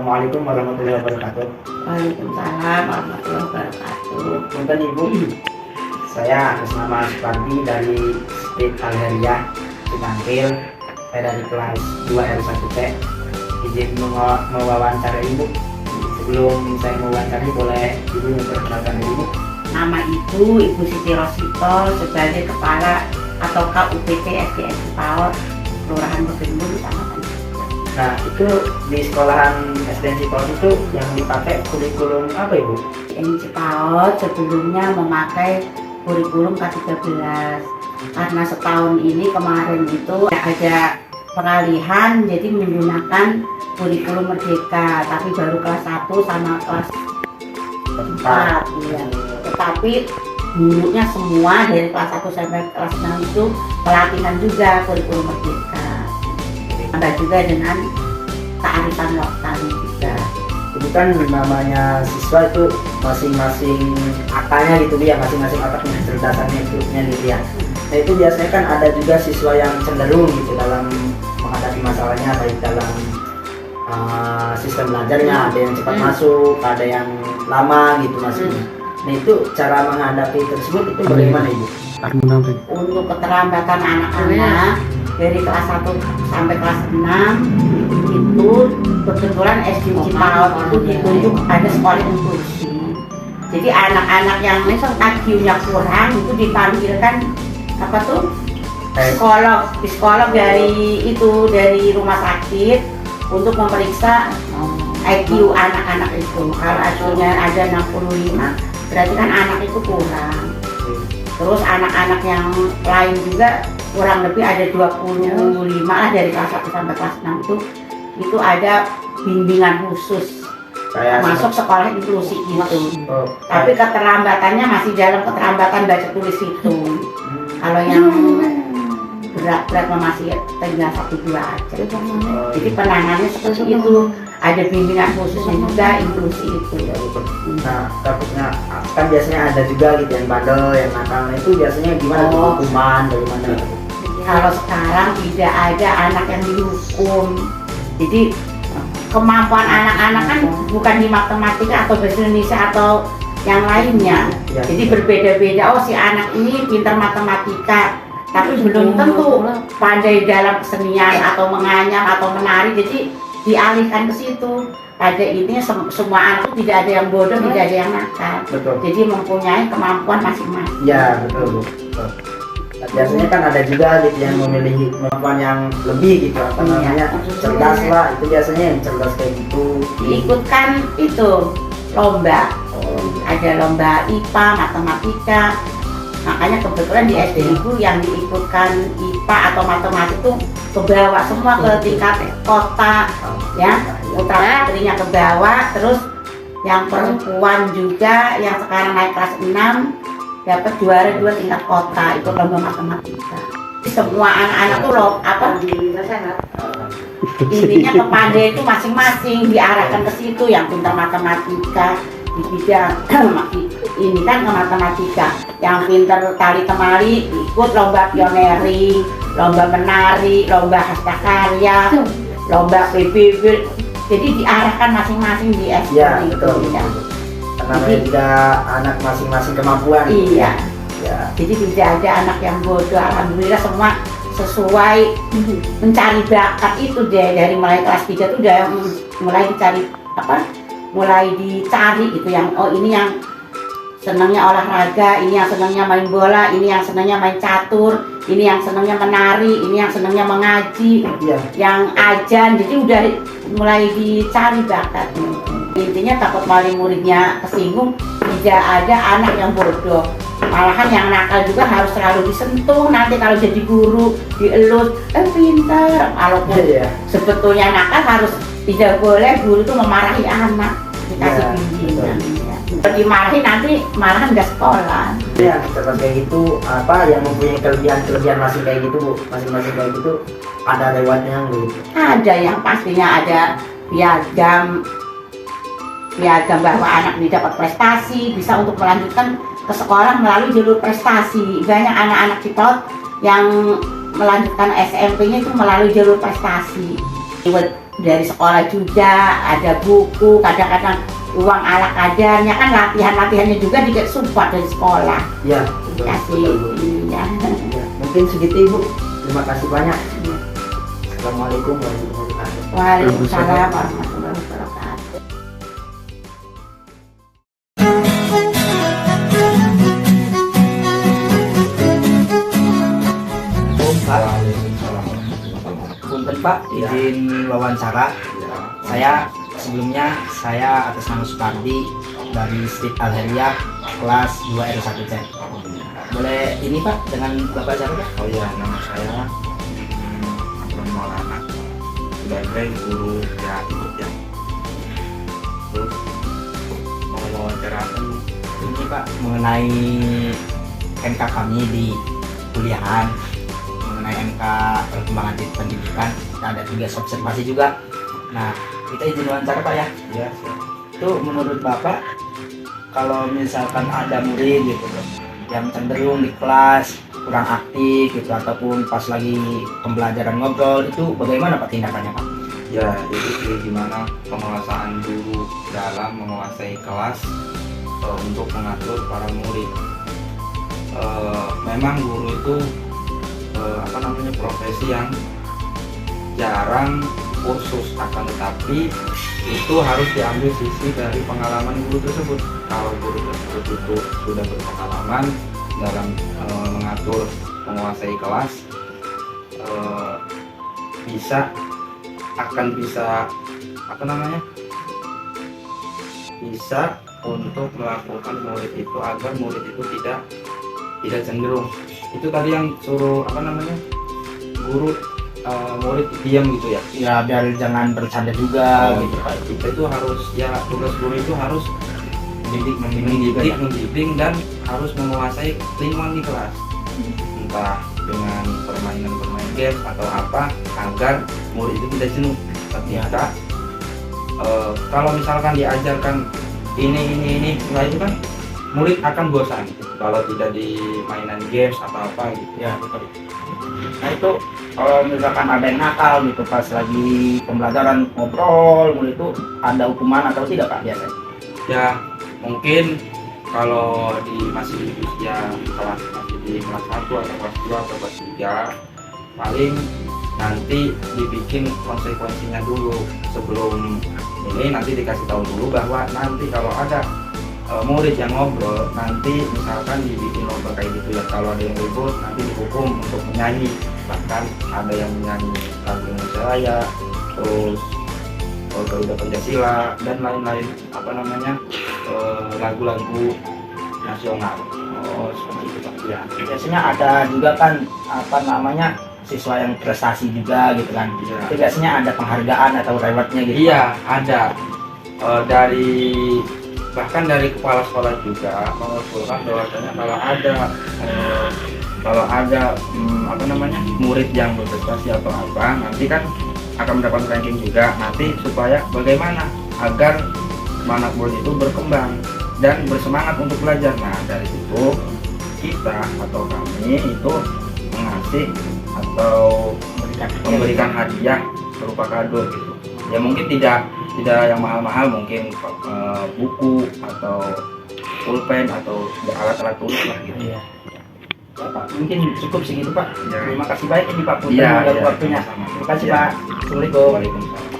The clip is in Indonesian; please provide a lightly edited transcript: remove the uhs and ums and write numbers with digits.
Assalamualaikum warahmatullahi wabarakatuh. Waalaikumsalam warahmatullahi wabarakatuh. Punten Ibu, saya atas nama Supardi dari Speed Alheria Cimangkil. Saya dari kelas 2 R1T. Izin mewawancara Ibu. Sebelum saya mewawancari, boleh Ibu memperkenalkan diri Ibu? Nama Ibu Siti Rosito sebagai Kepala atau KUPT SDN Cipaot, Kelurahan Begendur, Kecamatan. Nah, itu di sekolahan SDN Cipaot itu yang dipakai kurikulum apa Ibu? SDN Cipaot sebelumnya memakai kurikulum K13. Karena setahun ini kemarin itu ada peralihan, jadi menggunakan kurikulum Merdeka, tapi baru kelas 1 sama kelas 4. Ya. Tetapi gurunya semua dari kelas 1 sampai kelas 6 itu pelatihan juga kurikulum Merdeka. Ada juga dengan kearifan lokal juga. Itu kan namanya siswa itu masing-masing akalnya gitu ya, masing-masing otaknya, kecerdasannya itu gitu ya. Nah itu biasanya kan ada juga siswa yang cenderung gitu dalam menghadapi masalahnya, baik dalam sistem belajarnya, ada yang cepat masuk, ada yang lama gitu masuknya. Nah itu cara menghadapi tersebut itu bagaimana Ibu? Untuk keterlambatan anak-anak dari kelas 1 sampai kelas 6 itu kebetulan SD Cipaot itu ditunjuk ada sekolah inklusi. Jadi anak-anak yang misalnya IQ-nya kurang itu dipanggilkan apa tuh? Psikolog dari rumah sakit untuk memeriksa IQ anak-anak itu. Kalau IQ-nya ada 65 berarti kan anak itu kurang. Terus anak-anak yang lain juga kurang lebih ada 25 lah dari kelas 1 sampai kelas 6 itu ada bimbingan khusus masuk sekolah inklusi gitu. Tapi keterlambatannya masih dalam keterlambatan baca tulis hitung. Kalau yang berat masih tinggal 1-2 aja. Jadi penanganannya seperti itu. Ada bimbingan khususnya juga inklusi itu. Nah, takutnya kan biasanya ada juga gitu yang bandel, yang nakal. Nah itu biasanya gimana tuh hukuman, bagaimana? Kalau sekarang tidak ada anak yang dihukum. Jadi kemampuan anak-anak kan bukan di matematika atau bahasa Indonesia atau yang lainnya. Jadi berbeda-beda. Oh si anak ini pintar matematika, tapi belum tentu pandai dalam kesenian atau menganyam atau menari. Jadi dialihkan ke situ. Pada intinya semua anak itu tidak ada yang bodoh, tidak ada yang nakal. Betul. Jadi mempunyai kemampuan masing-masing. Ya betul Bu. Betul. Nah, biasanya kan ada juga gitu yang memiliki kemampuan yang lebih gitu, apa namanya cerdas lah. Itu biasanya yang cerdas kayak gitu. Diikutkan itu lomba. Ada lomba IPA, matematika. Makanya kebetulan di SD itu yang diikutkan IPA atau matematika itu ke bawah semua ke tingkat kota ya, putra putrinya ke bawah. Terus yang perempuan juga yang sekarang naik kelas 6 dapat juara 2 tingkat kota, itu lomba matematika. Semua anak-anak tuh loh apa intinya kepada itu masing-masing diarahkan ke situ. Yang pintar matematika di bidang ini kan ke matematika, yang pintar tali temali ikut lomba pioneri, lomba menari, lomba hastkarya, lomba PBB. Jadi diarahkan masing-masing di SD. Ya betul. Ya. Karena juga anak masing-masing kemampuan. Iya. Ya. Jadi tidak ada anak yang bodoh. Alhamdulillah semua sesuai mencari bakat itu deh. Dari mulai kelas 3 itu udah mulai dicari mulai dicari gitu yang ini yang senangnya olahraga, ini yang senangnya main bola, ini yang senangnya main catur, ini yang senangnya menari, ini yang senangnya mengaji, yang ajan. Jadi udah mulai dicari bakat. Intinya takut maling muridnya kesinggung, tidak ada anak yang bodoh. Malahan yang nakal juga harus selalu disentuh. Nanti kalau jadi guru dielus, pintar. Kalau sebetulnya nakal harus tidak boleh guru itu memarahi anak, dikasih bimbingan. Dimarahi nanti malahan nggak sekolah. Ya, seperti kayak gitu, apa yang mempunyai kelebihan masing kayak gitu Bu, masing-masing kayak gitu ada lewatnya gitu. Ada yang pastinya ada piagam bahwa anak ini dapat prestasi, bisa untuk melanjutkan ke sekolah melalui jalur prestasi. Banyak anak-anak Cipaot yang melanjutkan SMP-nya itu melalui jalur prestasi. dari sekolah juga ada buku, kadang-kadang uang ala kadarnya kan, latihannya juga support dari sekolah. Ya, Kasih betul. ya. Ya, mungkin segitu Ibu. Terima kasih banyak. Assalamualaikum warahmatullahi wabarakatuh. Waalaikumsalam warahmatullahi wabarakatuh. Pak, punten Pak, izin wawancara. Saya atas nama Supardi dari Street Alheria kelas 2 R1C. Boleh ini Pak dengan Bapak siapa Pak? Oh ya, nama saya Abdul Maulana sebagai guru ya ikut ya. Terus mau wawancarakan Ini Pak mengenai MK kami di kuliahan, mengenai MK perkembangan pendidikan, ada tugas observasi juga. Nah, kita izin wawancara Pak ya. ya Itu menurut Bapak, kalau misalkan ada murid gitu loh, yang cenderung di kelas kurang aktif gitu, ataupun pas lagi pembelajaran ngobrol, itu bagaimana Pak tindakannya Pak? ya jadi gimana penguasaan guru dalam menguasai kelas untuk mengatur para murid. Memang guru itu profesi yang jarang kursus, akan tetapi itu harus diambil sisi dari pengalaman guru tersebut. Kalau guru tersebut itu sudah berpengalaman dalam mengatur, menguasai kelas, bisa untuk melakukan murid itu agar murid itu tidak cenderung. Itu tadi yang suruh guru murid diam gitu ya. Ya biar jangan bercanda juga gitu Pak. Kita itu harus, ya tugas guru itu harus Membimbing membimbing dan harus menguasai lingkungan di kelas, entah dengan permainan games atau apa, agar murid itu tidak jenuh ketika kalau misalkan diajarkan ini nah itu kan murid akan bosan kalau tidak di mainan games atau apa gitu. Ya betul. Nah itu kalau misalkan ada yang nakal gitu pas lagi pembelajaran ngobrol, murid itu ada hukuman atau tidak Pak biasanya? Ya mungkin kalau masih di usia masih di kelas 1 atau kelas 2 atau kelas 3, paling nanti dibikin konsekuensinya dulu. Sebelum ini nanti dikasih tahu dulu bahwa nanti kalau ada murid yang ngobrol, nanti misalkan dibikin lomba kayak gitu ya, kalau ada yang ribut nanti dihukum untuk menyanyi, bahkan ada yang menyanyi lagu Indonesia Raya, terus Garuda Pancasila dan lain-lain lagu-lagu nasional. Oh seperti itu Pak. Ya biasanya ada juga kan siswa yang prestasi juga gitu kan. Iya. Itu biasanya ada penghargaan atau rewardnya gitu. Iya ada. Bahkan dari kepala sekolah juga mengusulkan bahwasanya kalau ada murid yang berprestasi atau apa, nanti kan akan mendapatkan ranking juga nanti, supaya bagaimana agar anak murid itu berkembang dan bersemangat untuk belajar. Nah dari situ kita atau kami itu mengasih atau memberikan hadiah berupa kado gitu. Ya mungkin tidak yang mahal-mahal, mungkin buku atau pulpen atau alat-alat tulis lah gitu. Iya. Ya, Pak, mungkin cukup segitu Pak. Ya. Terima kasih banyak ini Pak Putra Iya, untuk iya, waktunya. sama-sama. Terima kasih Ya. Pak. Assalamualaikum. Waalaikumsalam.